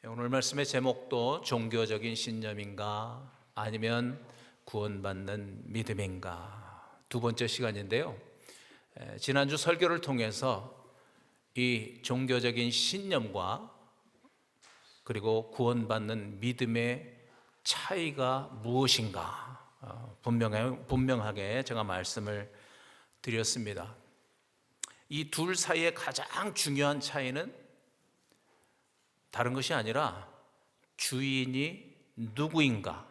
오늘 말씀의 제목도 종교적인 신념인가 아니면 구원받는 믿음인가, 두 번째 시간인데요. 지난주 설교를 통해서 이 종교적인 신념과 그리고 구원받는 믿음의 차이가 무엇인가 분명하게 제가 말씀을 드렸습니다. 이 둘 사이의 가장 중요한 차이는 다른 것이 아니라 주인이 누구인가,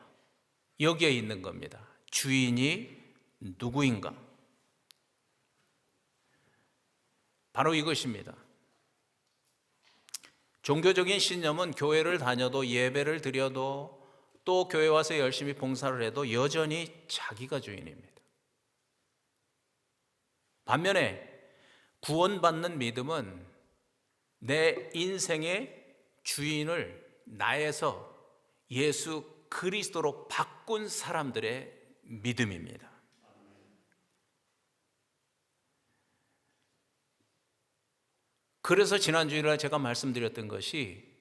여기에 있는 겁니다. 주인이 누구인가, 바로 이것입니다. 종교적인 신념은 교회를 다녀도 예배를 드려도 또 교회 와서 열심히 봉사를 해도 여전히 자기가 주인입니다. 반면에 구원받는 믿음은 내 인생의 주인을 나에서 예수 그리스도로 바꾼 사람들의 믿음입니다. 그래서 지난주에 제가 말씀드렸던 것이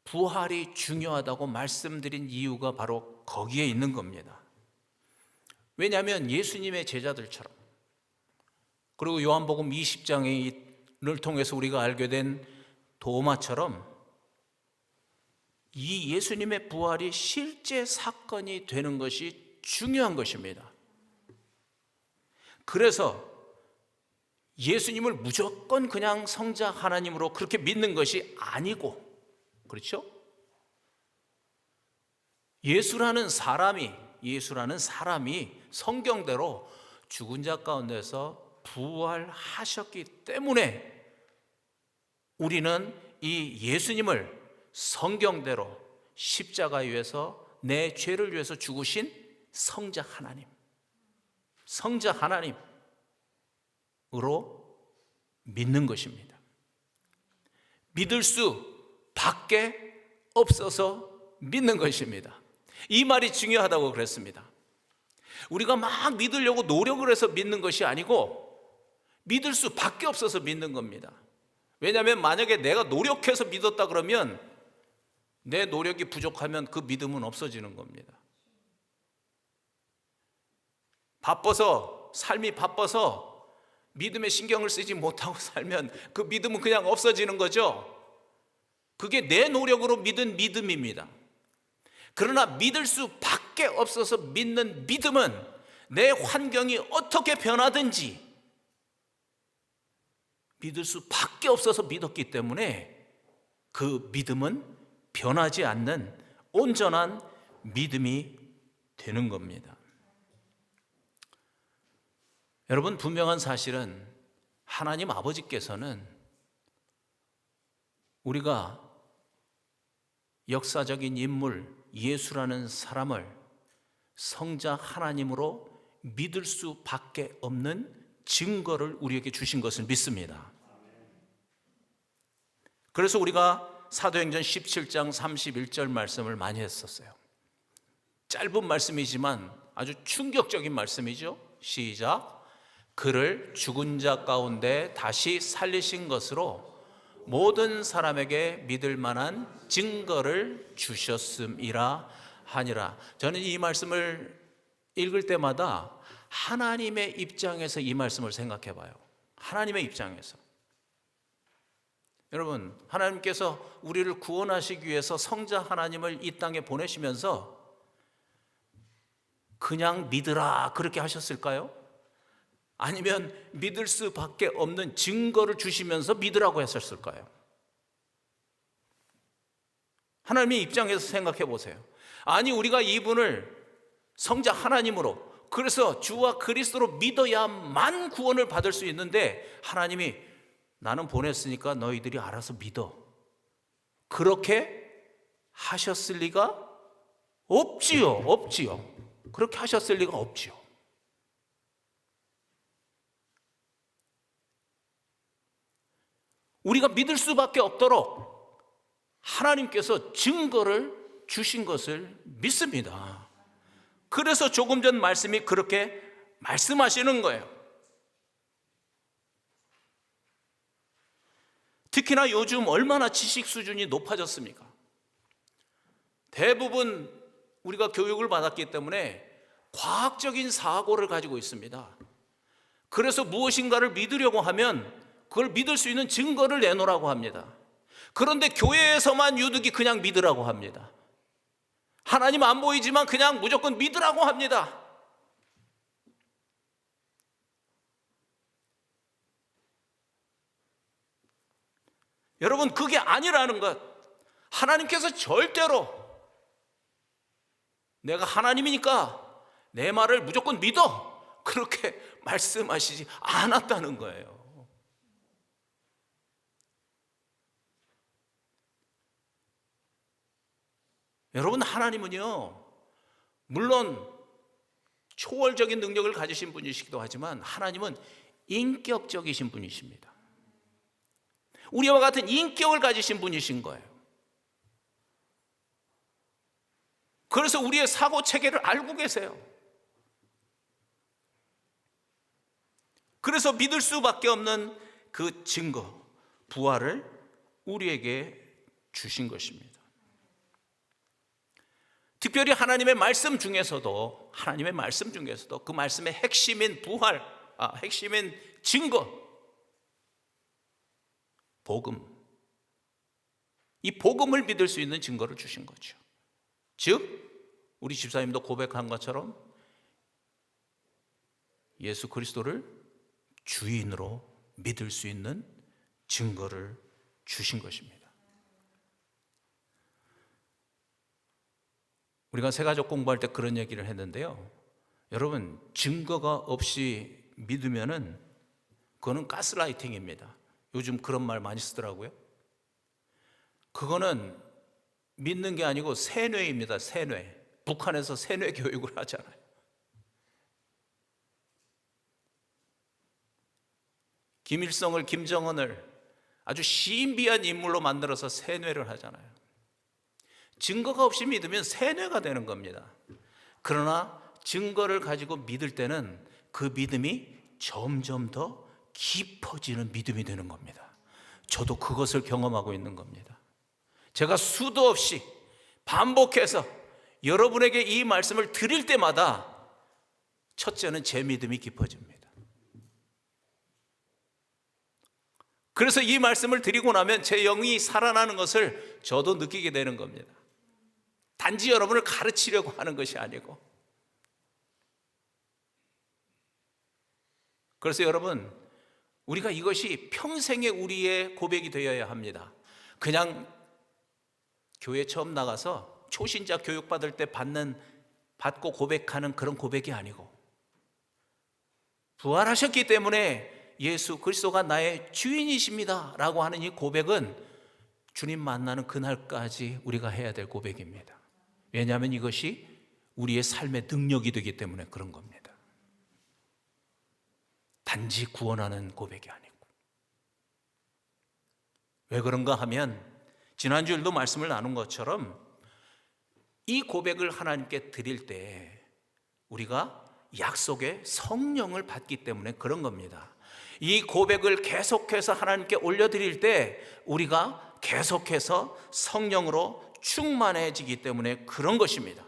부활이 중요하다고 말씀드린 이유가 바로 거기에 있는 겁니다. 왜냐하면 예수님의 제자들처럼, 그리고 요한복음 20장을 통해서 우리가 알게 된 도마처럼 이 예수님의 부활이 실제 사건이 되는 것이 중요한 것입니다. 그래서 예수님을 무조건 그냥 성자 하나님으로 그렇게 믿는 것이 아니고, 그렇죠? 예수라는 사람이 성경대로 죽은 자 가운데서 부활하셨기 때문에 우리는 이 예수님을 성경대로 십자가 위에서 내 죄를 위해서 죽으신 성자 하나님으로 믿는 것입니다. 믿을 수밖에 없어서 믿는 것입니다. 이 말이 중요하다고 그랬습니다. 우리가 막 믿으려고 노력을 해서 믿는 것이 아니고 믿을 수밖에 없어서 믿는 겁니다. 왜냐하면 만약에 내가 노력해서 믿었다 그러면 내 노력이 부족하면 그 믿음은 없어지는 겁니다. 삶이 바빠서 믿음에 신경을 쓰지 못하고 살면 그 믿음은 그냥 없어지는 거죠. 그게 내 노력으로 믿은 믿음입니다. 그러나 믿을 수밖에 없어서 믿는 믿음은 내 환경이 어떻게 변하든지 믿을 수밖에 없어서 믿었기 때문에 그 믿음은 변하지 않는 온전한 믿음이 되는 겁니다. 여러분, 분명한 사실은 하나님 아버지께서는 우리가 역사적인 인물 예수라는 사람을 성자 하나님으로 믿을 수밖에 없는 증거를 우리에게 주신 것을 믿습니다. 그래서 우리가 사도행전 17장 31절 말씀을 많이 했었어요. 짧은 말씀이지만 아주 충격적인 말씀이죠. 시작. 그를 죽은 자 가운데 다시 살리신 것으로 모든 사람에게 믿을 만한 증거를 주셨음이라 하니라. 저는 이 말씀을 읽을 때마다 하나님의 입장에서 이 말씀을 생각해 봐요. 하나님의 입장에서. 여러분, 하나님께서 우리를 구원하시기 위해서 성자 하나님을 이 땅에 보내시면서 그냥 믿으라 그렇게 하셨을까요? 아니면 믿을 수밖에 없는 증거를 주시면서 믿으라고 했었을까요? 하나님의 입장에서 생각해 보세요. 아니, 우리가 이분을 성자 하나님으로, 그래서 주와 그리스도로 믿어야만 구원을 받을 수 있는데 하나님이 나는 보냈으니까 너희들이 알아서 믿어, 그렇게 하셨을 리가 없지요. 그렇게 하셨을 리가 없지요. 우리가 믿을 수밖에 없도록 하나님께서 증거를 주신 것을 믿습니다. 그래서 조금 전 말씀이 그렇게 말씀하시는 거예요. 특히나 요즘 얼마나 지식 수준이 높아졌습니까? 대부분 우리가 교육을 받았기 때문에 과학적인 사고를 가지고 있습니다. 그래서 무엇인가를 믿으려고 하면 그걸 믿을 수 있는 증거를 내놓으라고 합니다. 그런데 교회에서만 유독이 그냥 믿으라고 합니다. 하나님 안 보이지만 그냥 무조건 믿으라고 합니다. 여러분, 그게 아니라는 것. 하나님께서 절대로 내가 하나님이니까 내 말을 무조건 믿어, 그렇게 말씀하시지 않았다는 거예요. 여러분, 하나님은요, 물론 초월적인 능력을 가지신 분이시기도 하지만 하나님은 인격적이신 분이십니다. 우리와 같은 인격을 가지신 분이신 거예요. 그래서 우리의 사고 체계를 알고 계세요. 그래서 믿을 수밖에 없는 그 증거, 부활을 우리에게 주신 것입니다. 특별히 하나님의 말씀 중에서도 그 말씀의 핵심인 부활, 핵심인 증거, 복음, 이 복음을 믿을 수 있는 증거를 주신 거죠. 즉 우리 집사님도 고백한 것처럼 예수 그리스도를 주인으로 믿을 수 있는 증거를 주신 것입니다. 우리가 새가족 공부할 때 그런 얘기를 했는데요, 여러분, 증거가 없이 믿으면은 그거는 가스라이팅입니다. 요즘 그런 말 많이 쓰더라고요. 그거는 믿는 게 아니고 세뇌입니다. 세뇌. 북한에서 세뇌 교육을 하잖아요. 김일성을, 김정은을 아주 신비한 인물로 만들어서 세뇌를 하잖아요. 증거가 없이 믿으면 세뇌가 되는 겁니다. 그러나 증거를 가지고 믿을 때는 그 믿음이 점점 더 깊어지는 믿음이 되는 겁니다. 저도 그것을 경험하고 있는 겁니다. 제가 수도 없이 반복해서 여러분에게 이 말씀을 드릴 때마다 첫째는 제 믿음이 깊어집니다. 그래서 이 말씀을 드리고 나면 제 영이 살아나는 것을 저도 느끼게 되는 겁니다. 단지 여러분을 가르치려고 하는 것이 아니고. 그래서 여러분, 우리가 이것이 평생의 우리의 고백이 되어야 합니다. 그냥 교회 처음 나가서 초신자 교육받을 때 받고 고백하는 그런 고백이 아니고, 부활하셨기 때문에 예수 그리스도가 나의 주인이십니다 라고 하는 이 고백은 주님 만나는 그날까지 우리가 해야 될 고백입니다. 왜냐하면 이것이 우리의 삶의 능력이 되기 때문에 그런 겁니다. 단지 구원하는 고백이 아니고. 왜 그런가 하면 지난주에도 말씀을 나눈 것처럼 이 고백을 하나님께 드릴 때 우리가 약속의 성령을 받기 때문에 그런 겁니다. 이 고백을 계속해서 하나님께 올려드릴 때 우리가 계속해서 성령으로 충만해지기 때문에 그런 것입니다.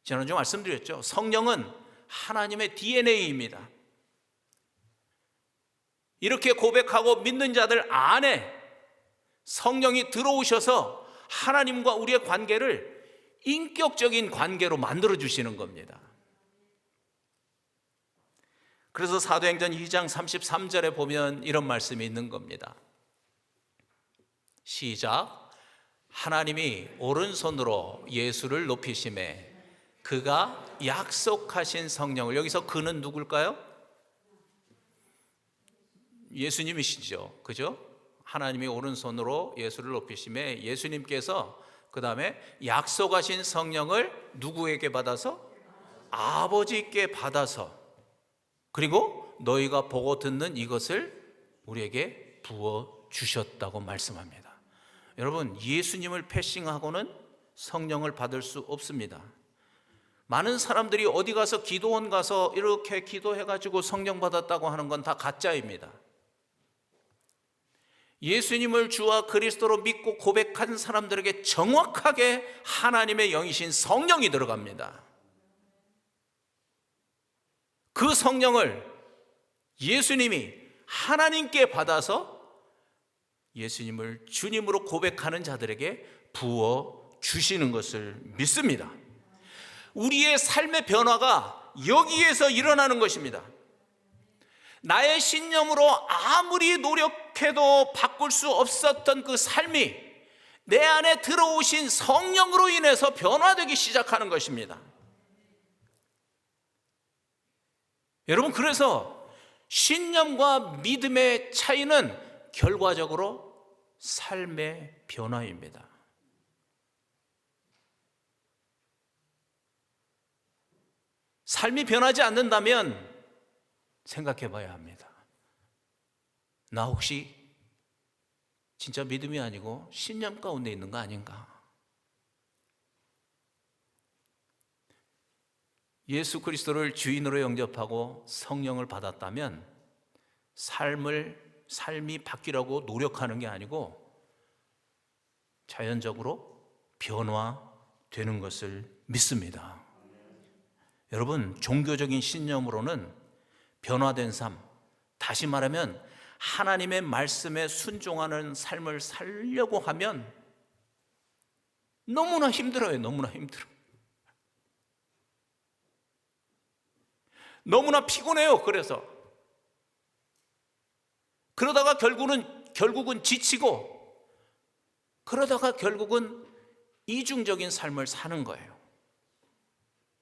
지난주 말씀드렸죠. 성령은 하나님의 DNA입니다. 이렇게 고백하고 믿는 자들 안에 성령이 들어오셔서 하나님과 우리의 관계를 인격적인 관계로 만들어 주시는 겁니다. 그래서 사도행전 2장 33절에 보면 이런 말씀이 있는 겁니다. 시작. 하나님이 오른손으로 예수를 높이심에 그가 약속하신 성령을, 여기서 그는 누굴까요? 예수님이시죠. 그죠? 하나님이 오른손으로 예수를 높이심에 예수님께서 그 다음에 약속하신 성령을 누구에게 받아서? 아버지께 받아서, 그리고 너희가 보고 듣는 이것을 우리에게 부어주셨다고 말씀합니다. 여러분, 예수님을 패싱하고는 성령을 받을 수 없습니다. 많은 사람들이 어디 가서 기도원 가서 이렇게 기도해가지고 성령 받았다고 하는 건 다 가짜입니다. 예수님을 주와 그리스도로 믿고 고백한 사람들에게 정확하게 하나님의 영이신 성령이 들어갑니다. 그 성령을 예수님이 하나님께 받아서 예수님을 주님으로 고백하는 자들에게 부어 주시는 것을 믿습니다. 우리의 삶의 변화가 여기에서 일어나는 것입니다. 나의 신념으로 아무리 노력해도 바꿀 수 없었던 그 삶이 내 안에 들어오신 성령으로 인해서 변화되기 시작하는 것입니다. 여러분, 그래서 신념과 믿음의 차이는 결과적으로 삶의 변화입니다. 삶이 변하지 않는다면 생각해 봐야 합니다. 나 혹시 진짜 믿음이 아니고 신념 가운데 있는 거 아닌가? 예수 그리스도를 주인으로 영접하고 성령을 받았다면 삶이 바뀌라고 노력하는 게 아니고 자연적으로 변화되는 것을 믿습니다. 여러분, 종교적인 신념으로는 변화된 삶, 다시 말하면 하나님의 말씀에 순종하는 삶을 살려고 하면 너무나 힘들어요. 너무나 힘들어. 너무나 피곤해요. 그러다가 결국은 지치고, 그러다가 결국은 이중적인 삶을 사는 거예요.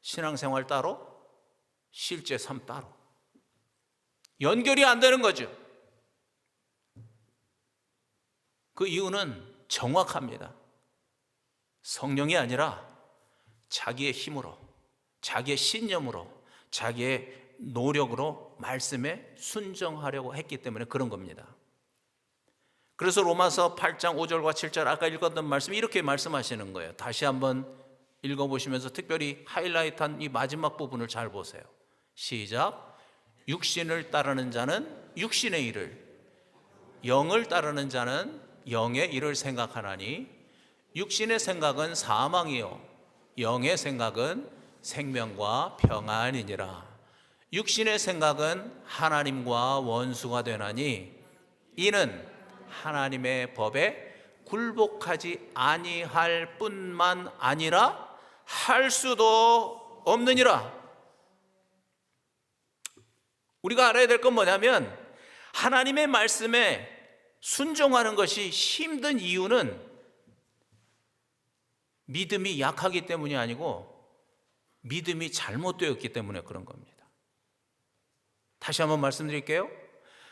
신앙생활 따로, 실제 삶 따로. 연결이 안 되는 거죠. 그 이유는 정확합니다. 성령이 아니라 자기의 힘으로, 자기의 신념으로, 자기의 노력으로 말씀에 순종하려고 했기 때문에 그런 겁니다. 그래서 로마서 8장 5절과 7절 아까 읽었던 말씀이 이렇게 말씀하시는 거예요. 다시 한번 읽어보시면서 특별히 하이라이트한 이 마지막 부분을 잘 보세요. 시작. 육신을 따르는 자는 육신의 일을, 영을 따르는 자는 영의 일을 생각하나니 육신의 생각은 사망이요 영의 생각은 생명과 평안이니라. 육신의 생각은 하나님과 원수가 되나니 이는 하나님의 법에 굴복하지 아니할 뿐만 아니라 할 수도 없느니라. 우리가 알아야 될 건 뭐냐면 하나님의 말씀에 순종하는 것이 힘든 이유는 믿음이 약하기 때문이 아니고 믿음이 잘못되었기 때문에 그런 겁니다. 다시 한번 말씀드릴게요.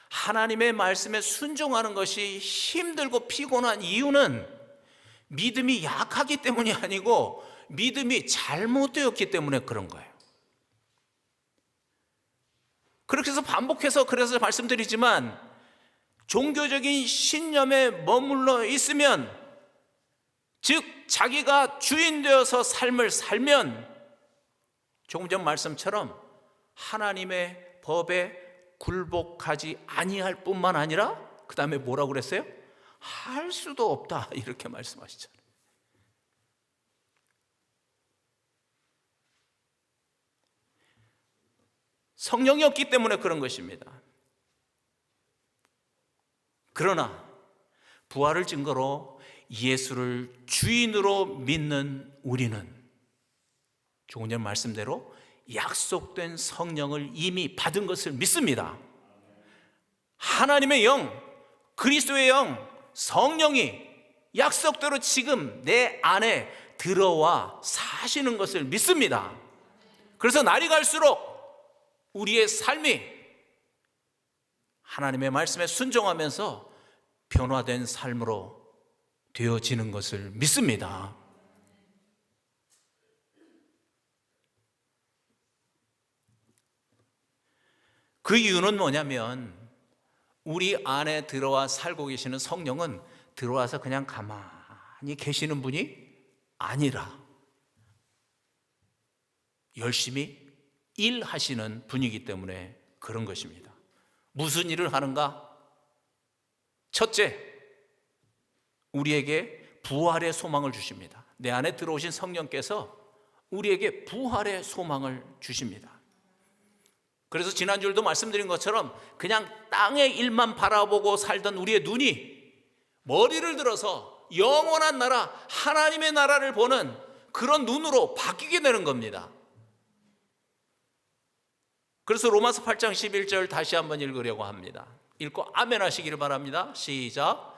하나님의 말씀에 순종하는 것이 힘들고 피곤한 이유는 믿음이 약하기 때문이 아니고 믿음이 잘못되었기 때문에 그런 거예요. 그렇게 해서 반복해서 그래서 말씀드리지만 종교적인 신념에 머물러 있으면, 즉 자기가 주인 되어서 삶을 살면 조금 전 말씀처럼 하나님의 법에 굴복하지 아니할 뿐만 아니라 그 다음에 뭐라고 그랬어요? 할 수도 없다, 이렇게 말씀하시잖아요. 성령이 없기 때문에 그런 것입니다. 그러나 부활을 증거로 예수를 주인으로 믿는 우리는 조금 전 말씀대로 약속된 성령을 이미 받은 것을 믿습니다. 하나님의 영, 그리스도의 영, 성령이 약속대로 지금 내 안에 들어와 사시는 것을 믿습니다. 그래서 날이 갈수록 우리의 삶이 하나님의 말씀에 순종하면서 변화된 삶으로 되어지는 것을 믿습니다. 그 이유는 뭐냐면 우리 안에 들어와 살고 계시는 성령은 들어와서 그냥 가만히 계시는 분이 아니라 열심히 일하시는 분이기 때문에 그런 것입니다. 무슨 일을 하는가? 첫째, 우리에게 부활의 소망을 주십니다. 내 안에 들어오신 성령께서 우리에게 부활의 소망을 주십니다. 그래서 지난주에도 말씀드린 것처럼 그냥 땅의 일만 바라보고 살던 우리의 눈이 머리를 들어서 영원한 나라, 하나님의 나라를 보는 그런 눈으로 바뀌게 되는 겁니다. 그래서 로마서 8장 11절 다시 한번 읽으려고 합니다. 읽고 아멘 하시기를 바랍니다. 시작.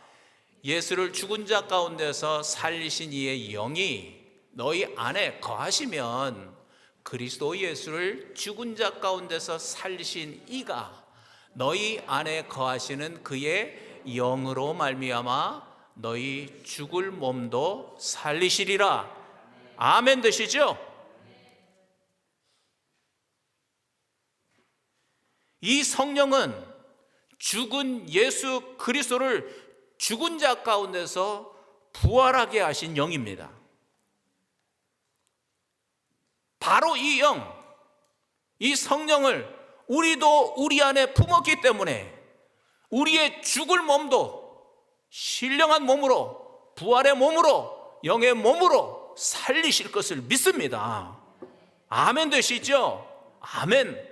예수를 죽은 자 가운데서 살리신 이의 영이 너희 안에 거하시면 그리스도 예수를 죽은 자 가운데서 살리신 이가 너희 안에 거하시는 그의 영으로 말미암아 너희 죽을 몸도 살리시리라. 아멘 되시죠? 이 성령은 죽은 예수 그리스도를 죽은 자 가운데서 부활하게 하신 영입니다. 바로 이 영, 이 성령을 우리도 우리 안에 품었기 때문에 우리의 죽을 몸도 신령한 몸으로, 부활의 몸으로, 영의 몸으로 살리실 것을 믿습니다. 아멘 되시죠? 아멘.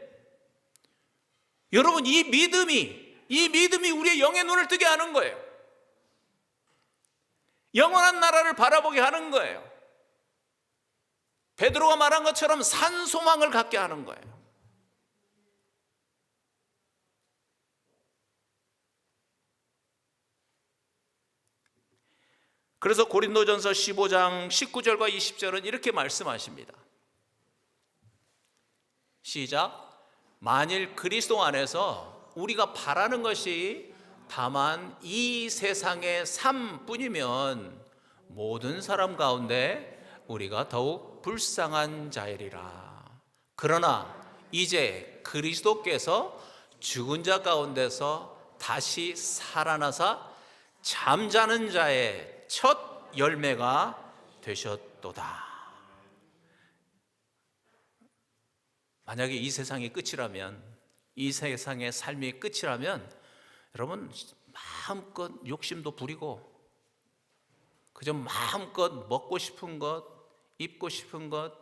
여러분, 이 믿음이 우리의 영의 눈을 뜨게 하는 거예요. 영원한 나라를 바라보게 하는 거예요. 베드로가 말한 것처럼 산 소망을 갖게 하는 거예요. 그래서 고린도전서 15장 19절과 20절은 이렇게 말씀하십니다. 시작. 만일 그리스도 안에서 우리가 바라는 것이 다만 이 세상의 삶뿐이면 모든 사람 가운데 우리가 더욱 불쌍한 자이리라. 그러나 이제 그리스도께서 죽은 자 가운데서 다시 살아나사 잠자는 자의 첫 열매가 되셨도다. 만약에 이 세상이 끝이라면, 이 세상의 삶이 끝이라면 여러분 마음껏 욕심도 부리고 그저 마음껏 먹고 싶은 것, 입고 싶은 것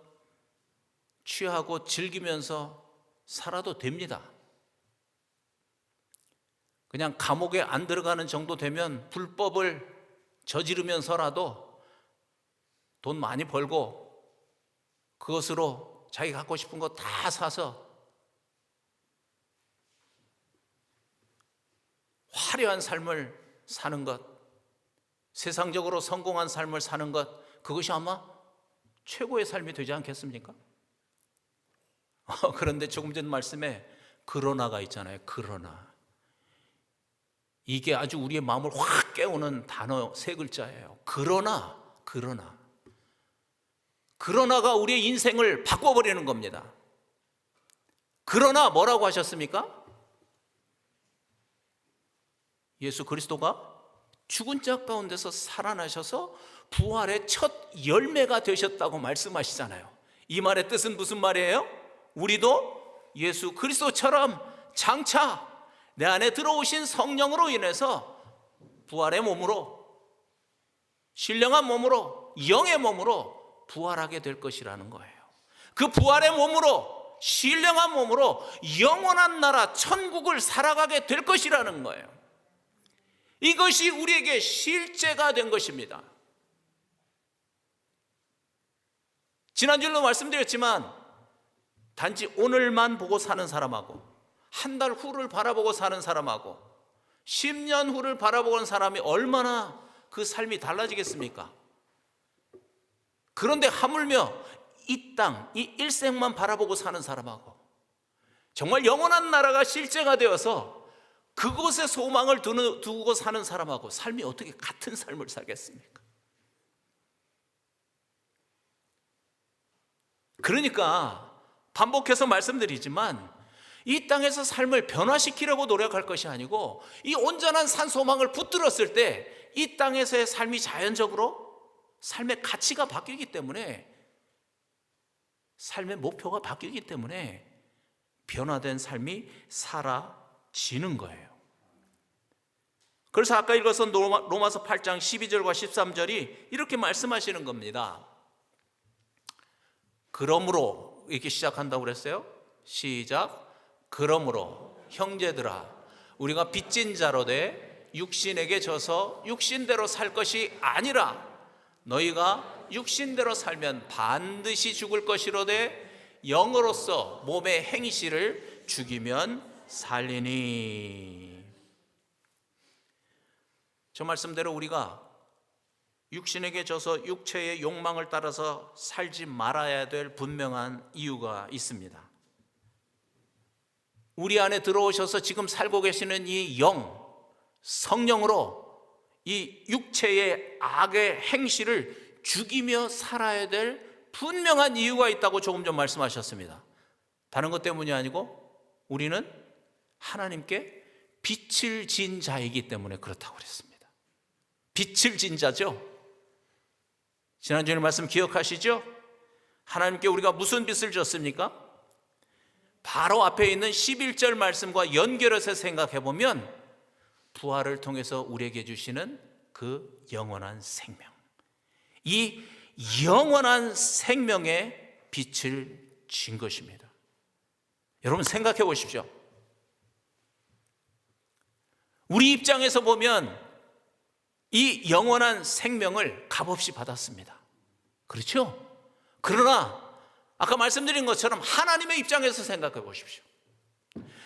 취하고 즐기면서 살아도 됩니다. 그냥 감옥에 안 들어가는 정도 되면 불법을 저지르면서라도 돈 많이 벌고 그것으로 자기 갖고 싶은 거 다 사서 화려한 삶을 사는 것, 세상적으로 성공한 삶을 사는 것, 그것이 아마 최고의 삶이 되지 않겠습니까? 그런데 조금 전 말씀에 그러나가 있잖아요. 그러나. 이게 아주 우리의 마음을 확 깨우는 단어 세 글자예요. 그러나. 그러나가 우리의 인생을 바꿔버리는 겁니다. 그러나 뭐라고 하셨습니까? 예수 그리스도가 죽은 자 가운데서 살아나셔서 부활의 첫 열매가 되셨다고 말씀하시잖아요. 이 말의 뜻은 무슨 말이에요? 우리도 예수 그리스도처럼 장차 내 안에 들어오신 성령으로 인해서 부활의 몸으로, 신령한 몸으로, 영의 몸으로 부활하게 될 것이라는 거예요. 그 부활의 몸으로, 신령한 몸으로 영원한 나라 천국을 살아가게 될 것이라는 거예요. 이것이 우리에게 실제가 된 것입니다. 지난주에도 말씀드렸지만 단지 오늘만 보고 사는 사람하고 한 달 후를 바라보고 사는 사람하고 10년 후를 바라보는 사람이 얼마나 그 삶이 달라지겠습니까? 그런데 하물며 이 땅, 이 일생만 바라보고 사는 사람하고 정말 영원한 나라가 실제가 되어서 그곳에 소망을 두고 사는 사람하고 삶이 어떻게 같은 삶을 살겠습니까? 그러니까 반복해서 말씀드리지만 이 땅에서 삶을 변화시키려고 노력할 것이 아니고 이 온전한 산 소망을 붙들었을 때 이 땅에서의 삶이 자연적으로 삶의 가치가 바뀌기 때문에, 삶의 목표가 바뀌기 때문에 변화된 삶이 사라지는 거예요. 그래서 아까 읽었던 로마서 8장 12절과 13절이 이렇게 말씀하시는 겁니다. 그러므로 이렇게 시작한다고 그랬어요. 시작. 그러므로 형제들아, 우리가 빚진 자로되 육신에게 져서 육신대로 살 것이 아니라 너희가 육신대로 살면 반드시 죽을 것이로되 영으로서 몸의 행실을 죽이면 살리니. 저 말씀대로 우리가 육신에게 져서 육체의 욕망을 따라서 살지 말아야 될 분명한 이유가 있습니다. 우리 안에 들어오셔서 지금 살고 계시는 이 영, 성령으로 이 육체의 악의 행실을 죽이며 살아야 될 분명한 이유가 있다고 조금 전 말씀하셨습니다. 다른 것 때문이 아니고 우리는 하나님께 빛을 진 자이기 때문에 그렇다고 그랬습니다. 빛을 진 자죠. 지난주에 말씀 기억하시죠? 하나님께 우리가 무슨 빛을 줬습니까? 바로 앞에 있는 11절 말씀과 연결해서 생각해 보면 부활을 통해서 우리에게 주시는 그 영원한 생명, 이 영원한 생명의 빛을 진 것입니다. 여러분 생각해 보십시오. 우리 입장에서 보면 이 영원한 생명을 값없이 받았습니다. 그렇죠? 그러나 아까 말씀드린 것처럼 하나님의 입장에서 생각해 보십시오.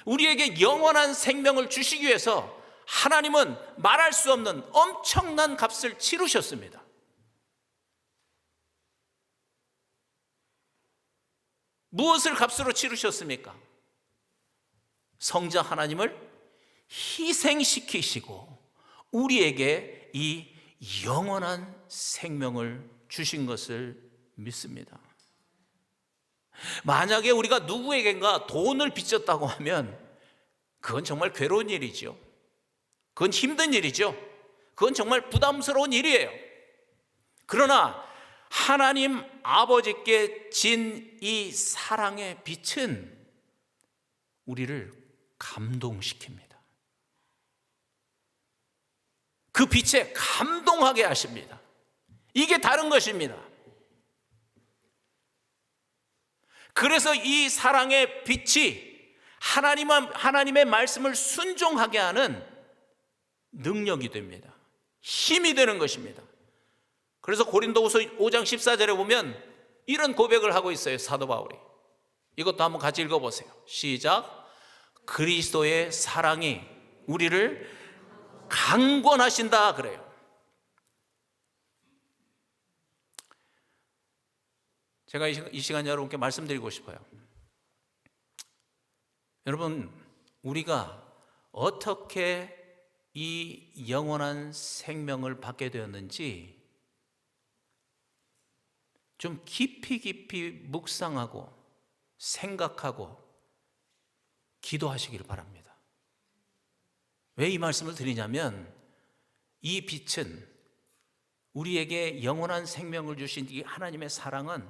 우리에게 영원한 생명을 주시기 위해서 하나님은 말할 수 없는 엄청난 값을 치르셨습니다. 무엇을 값으로 치르셨습니까? 성자 하나님을 희생시키시고 우리에게 이 영원한 생명을 주신 것을 믿습니다. 만약에 우리가 누구에겐가 돈을 빚졌다고 하면 그건 정말 괴로운 일이죠. 그건 힘든 일이죠. 그건 정말 부담스러운 일이에요. 그러나 하나님 아버지께 진 이 사랑의 빛은 우리를 감동시킵니다. 그 빛에 감동하게 하십니다. 이게 다른 것입니다. 그래서 이 사랑의 빛이 하나님의 말씀을 순종하게 하는 능력이 됩니다. 힘이 되는 것입니다. 그래서 고린도후서 5장 14절에 보면 이런 고백을 하고 있어요. 사도 바울이. 이것도 한번 같이 읽어보세요. 시작. 그리스도의 사랑이 우리를 강권하신다 그래요. 제가 이 시간 여러분께 말씀드리고 싶어요. 여러분, 우리가 어떻게 이 영원한 생명을 받게 되었는지 좀 깊이 묵상하고 생각하고 기도하시기를 바랍니다. 왜 이 말씀을 드리냐면 이 빛은 우리에게 영원한 생명을 주신 이 하나님의 사랑은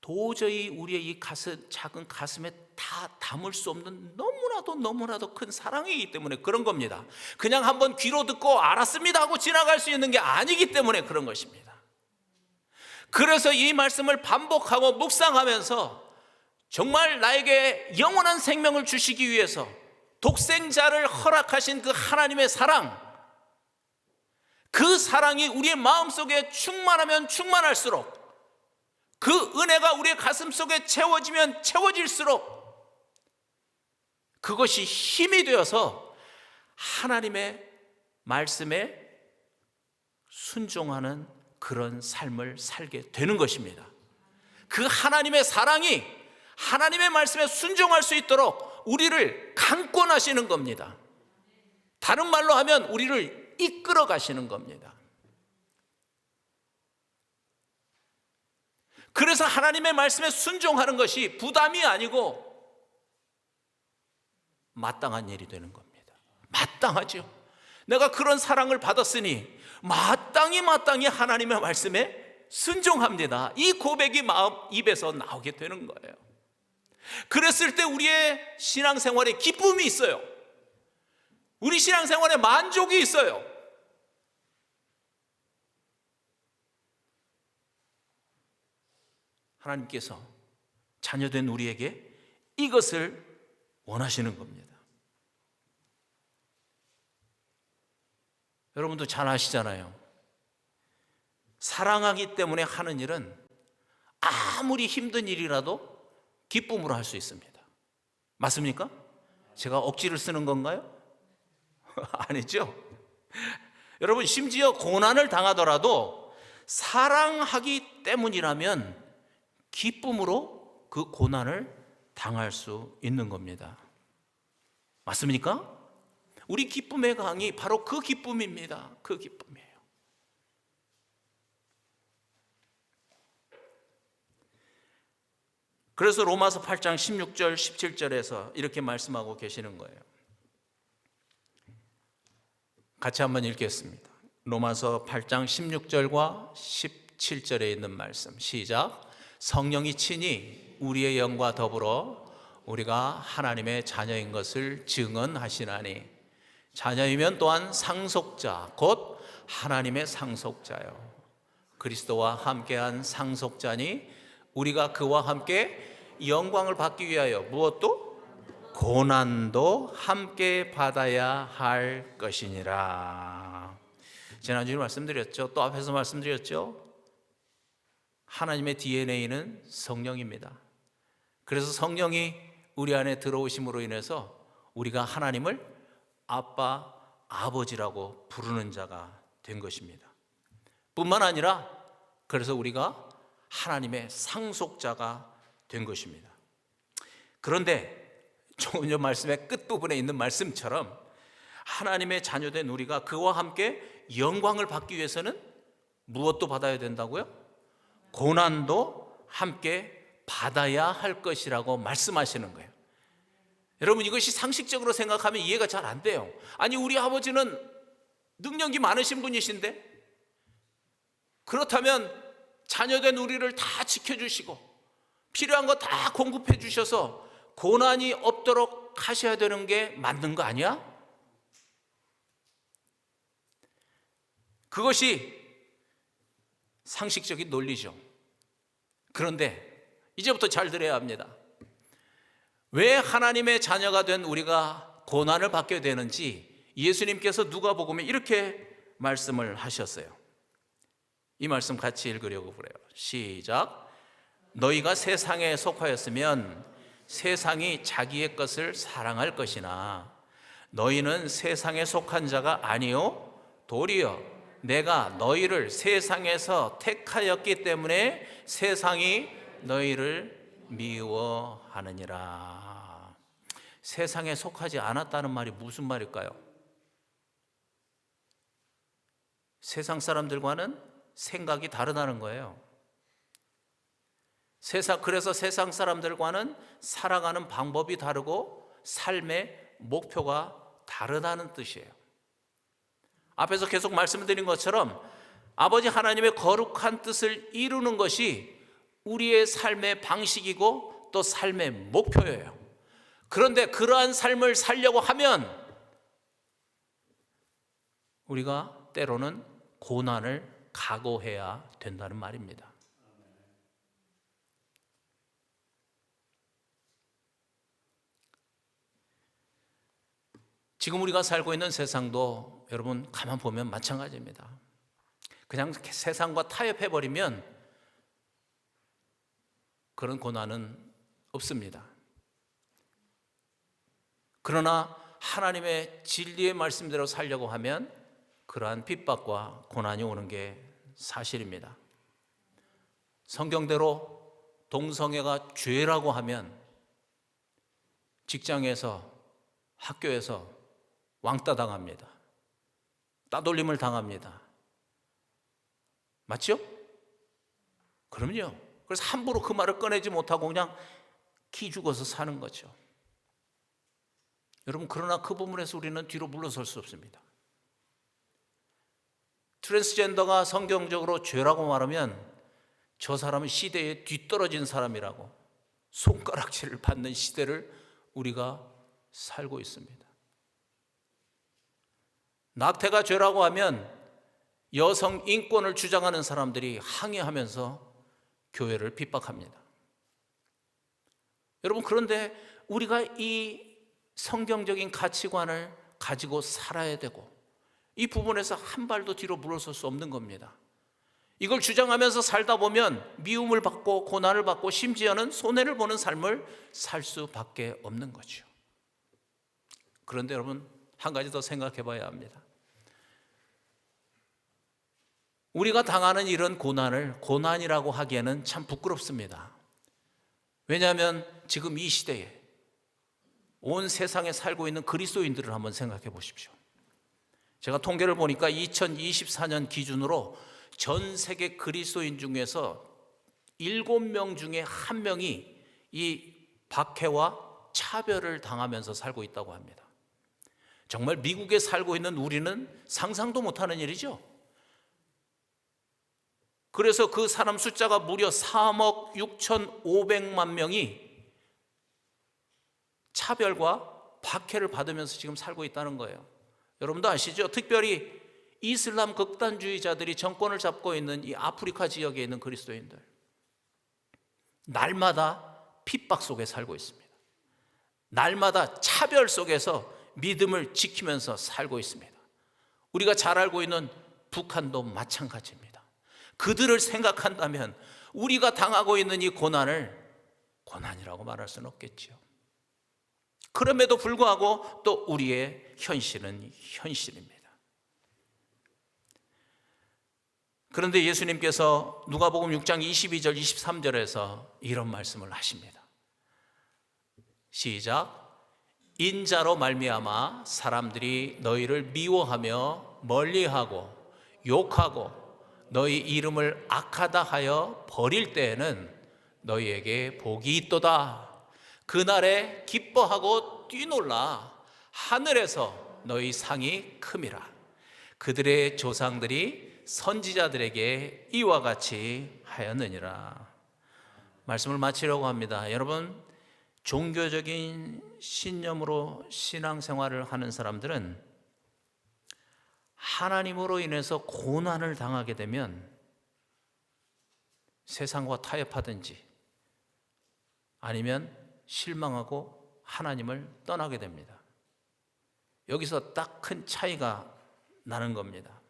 도저히 우리의 이 작은 가슴에 다 담을 수 없는 너무나도 큰 사랑이기 때문에 그런 겁니다. 그냥 한번 귀로 듣고 알았습니다 하고 지나갈 수 있는 게 아니기 때문에 그런 것입니다. 그래서 이 말씀을 반복하고 묵상하면서 정말 나에게 영원한 생명을 주시기 위해서 독생자를 허락하신 그 하나님의 사랑, 그 사랑이 우리의 마음속에 충만하면 충만할수록, 그 은혜가 우리의 가슴 속에 채워지면 채워질수록 그것이 힘이 되어서 하나님의 말씀에 순종하는 그런 삶을 살게 되는 것입니다. 그 하나님의 사랑이 하나님의 말씀에 순종할 수 있도록 우리를 강권하시는 겁니다. 다른 말로 하면 우리를 이끌어 가시는 겁니다. 그래서 하나님의 말씀에 순종하는 것이 부담이 아니고 마땅한 일이 되는 겁니다. 마땅하죠. 내가 그런 사랑을 받았으니 마땅히 하나님의 말씀에 순종합니다. 이 고백이 입에서 나오게 되는 거예요. 그랬을 때 우리의 신앙생활에 기쁨이 있어요. 우리 신앙생활에 만족이 있어요. 하나님께서 자녀된 우리에게 이것을 원하시는 겁니다. 여러분도 잘 아시잖아요. 사랑하기 때문에 하는 일은 아무리 힘든 일이라도 기쁨으로 할 수 있습니다. 맞습니까? 제가 억지를 쓰는 건가요? 아니죠. 여러분, 심지어 고난을 당하더라도 사랑하기 때문이라면 기쁨으로 그 고난을 당할 수 있는 겁니다. 맞습니까? 우리 기쁨의 강이 바로 그 기쁨입니다. 그 기쁨이에요. 그래서 로마서 8장 16절 17절에서 이렇게 말씀하고 계시는 거예요. 같이 한번 읽겠습니다. 로마서 8장 16절과 17절에 있는 말씀, 시작. 성령이 친히 우리의 영과 더불어 우리가 하나님의 자녀인 것을 증언하시나니 자녀이면 또한 상속자 곧 하나님의 상속자요 그리스도와 함께한 상속자니 우리가 그와 함께 영광을 받기 위하여 무엇도? 고난도 함께 받아야 할 것이니라. 지난주에 말씀드렸죠. 또 앞에서 말씀드렸죠. 하나님의 DNA는 성령입니다. 그래서 성령이 우리 안에 들어오심으로 인해서 우리가 하나님을 아빠, 아버지라고 부르는 자가 된 것입니다. 뿐만 아니라 그래서 우리가 하나님의 상속자가 된 것입니다. 그런데 조금 전 말씀의 끝부분에 있는 말씀처럼 하나님의 자녀된 우리가 그와 함께 영광을 받기 위해서는 무엇도 받아야 된다고요? 고난도 함께 받아야 할 것이라고 말씀하시는 거예요. 여러분, 이것이 상식적으로 생각하면 이해가 잘 안 돼요. 아니, 우리 아버지는 능력이 많으신 분이신데 그렇다면 자녀된 우리를 다 지켜주시고 필요한 거 다 공급해 주셔서 고난이 없도록 하셔야 되는 게 맞는 거 아니야? 그것이 상식적인 논리죠. 그런데 이제부터 잘 들어야 합니다. 왜 하나님의 자녀가 된 우리가 고난을 받게 되는지 예수님께서 누가복음에 이렇게 말씀을 하셨어요. 이 말씀 같이 읽으려고 그래요. 시작. 너희가 세상에 속하였으면 세상이 자기의 것을 사랑할 것이나 너희는 세상에 속한 자가 아니요 도리어 내가 너희를 세상에서 택하였기 때문에 세상이 너희를 미워하느니라. 세상에 속하지 않았다는 말이 무슨 말일까요? 세상 사람들과는 생각이 다르다는 거예요. 그래서 세상 사람들과는 살아가는 방법이 다르고 삶의 목표가 다르다는 뜻이에요. 앞에서 계속 말씀드린 것처럼 아버지 하나님의 거룩한 뜻을 이루는 것이 우리의 삶의 방식이고 또 삶의 목표예요. 그런데 그러한 삶을 살려고 하면 우리가 때로는 고난을 각오해야 된다는 말입니다. 지금 우리가 살고 있는 세상도 여러분 가만 보면 마찬가지입니다. 그냥 세상과 타협해버리면 그런 고난은 없습니다. 그러나 하나님의 진리의 말씀대로 살려고 하면 그러한 핍박과 고난이 오는 게 사실입니다. 성경대로 동성애가 죄라고 하면 직장에서 학교에서 왕따 당합니다. 따돌림을 당합니다. 맞죠? 그럼요. 그래서 함부로 그 말을 꺼내지 못하고 그냥 기 죽어서 사는 거죠. 여러분, 그러나 그 부분에서 우리는 뒤로 물러설 수 없습니다. 트랜스젠더가 성경적으로 죄라고 말하면 저 사람은 시대에 뒤떨어진 사람이라고 손가락질을 받는 시대를 우리가 살고 있습니다. 낙태가 죄라고 하면 여성 인권을 주장하는 사람들이 항의하면서 교회를 핍박합니다. 여러분, 그런데 우리가 이 성경적인 가치관을 가지고 살아야 되고, 이 부분에서 한 발도 뒤로 물러설 수 없는 겁니다. 이걸 주장하면서 살다 보면 미움을 받고 고난을 받고 심지어는 손해를 보는 삶을 살 수밖에 없는 거죠. 그런데 여러분, 한 가지 더 생각해 봐야 합니다. 우리가 당하는 이런 고난을 고난이라고 하기에는 참 부끄럽습니다. 왜냐하면 지금 이 시대에 온 세상에 살고 있는 그리스도인들을 한번 생각해 보십시오. 제가 통계를 보니까 2024년 기준으로 전 세계 그리스도인 중에서 7명 중에 1명이 이 박해와 차별을 당하면서 살고 있다고 합니다. 정말 미국에 살고 있는 우리는 상상도 못하는 일이죠. 그래서 그 사람 숫자가 무려 3억 6,500만 명이 차별과 박해를 받으면서 지금 살고 있다는 거예요. 여러분도 아시죠? 특별히 이슬람 극단주의자들이 정권을 잡고 있는 이 아프리카 지역에 있는 그리스도인들, 날마다 핍박 속에 살고 있습니다. 날마다 차별 속에서 믿음을 지키면서 살고 있습니다. 우리가 잘 알고 있는 북한도 마찬가지입니다. 그들을 생각한다면 우리가 당하고 있는 이 고난을 고난이라고 말할 수는 없겠죠. 그럼에도 불구하고 또 우리의 현실은 현실입니다. 그런데 예수님께서 누가복음 6장 22절 23절에서 이런 말씀을 하십니다. 시작. 인자로 말미암아 사람들이 너희를 미워하며 멀리하고 욕하고 너희 이름을 악하다 하여 버릴 때에는 너희에게 복이 있도다. 그날에 기뻐하고 뛰놀라. 하늘에서 너희 상이 큼이라. 그들의 조상들이 선지자들에게 이와 같이 하였느니라. 말씀을 마치려고 합니다. 여러분, 종교적인 신념으로 신앙생활을 하는 사람들은 하나님으로 인해서 고난을 당하게 되면 세상과 타협하든지 아니면 실망하고 하나님을 떠나게 됩니다. 여기서 딱 큰 차이가 나는 겁니다.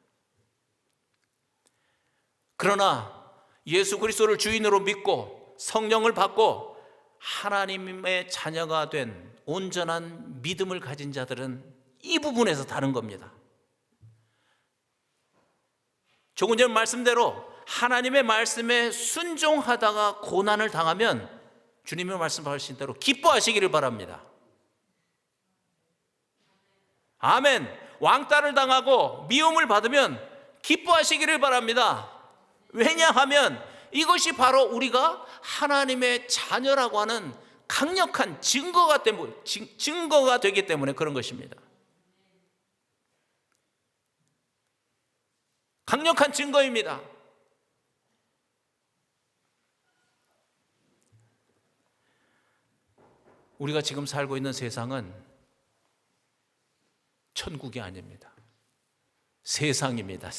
그러나 예수 그리스도를 주인으로 믿고 성령을 받고 하나님의 자녀가 된 온전한 믿음을 가진 자들은 이 부분에서 다른 겁니다. 조금 전 말씀대로 하나님의 말씀에 순종하다가 고난을 당하면 주님의 말씀하신 대로 기뻐하시기를 바랍니다. 아멘. 왕따를 당하고 미움을 받으면 기뻐하시기를 바랍니다. 왜냐하면 이것이 바로 우리가 하나님의 자녀라고 하는 강력한 증거가 되기 때문에 그런 것입니다. 강력한 증거입니다. 우리가 지금 살고 있는 세상은 천국이 아닙니다. 세상입니다.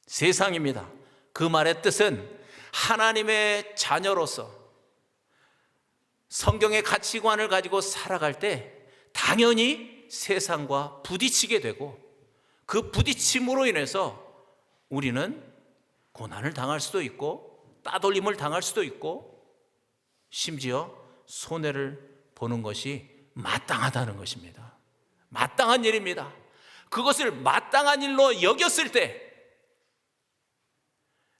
세상입니다. 그 말의 뜻은 하나님의 자녀로서 성경의 가치관을 가지고 살아갈 때 당연히 세상과 부딪히게 되고 그 부딪힘으로 인해서 우리는 고난을 당할 수도 있고 따돌림을 당할 수도 있고 심지어 손해를 보는 것이 마땅하다는 것입니다. 마땅한 일입니다. 그것을 마땅한 일로 여겼을 때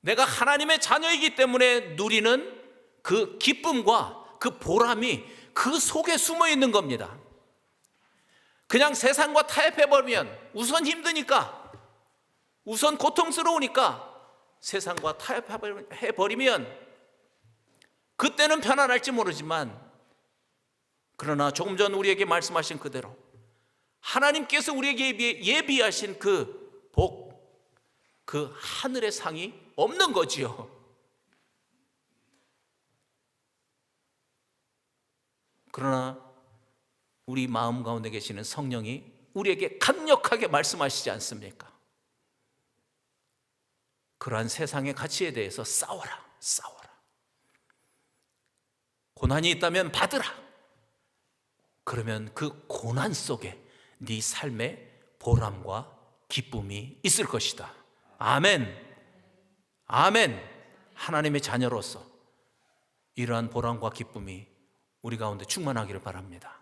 내가 하나님의 자녀이기 때문에 누리는 그 기쁨과 그 보람이 그 속에 숨어 있는 겁니다. 그냥 세상과 타협해버리면 우선 힘드니까, 우선 고통스러우니까 세상과 타협해버리면 그때는 편안할지 모르지만, 그러나 조금 전 우리에게 말씀하신 그대로 하나님께서 우리에게 예비하신 그 복, 그 하늘의 상이 없는 거지요. 그러나 우리 마음 가운데 계시는 성령이 우리에게 강력하게 말씀하시지 않습니까? 그러한 세상의 가치에 대해서 싸워라. 고난이 있다면 받으라. 그러면 그 고난 속에 네 삶의 보람과 기쁨이 있을 것이다. 아멘. 하나님의 자녀로서 이러한 보람과 기쁨이 우리 가운데 충만하기를 바랍니다.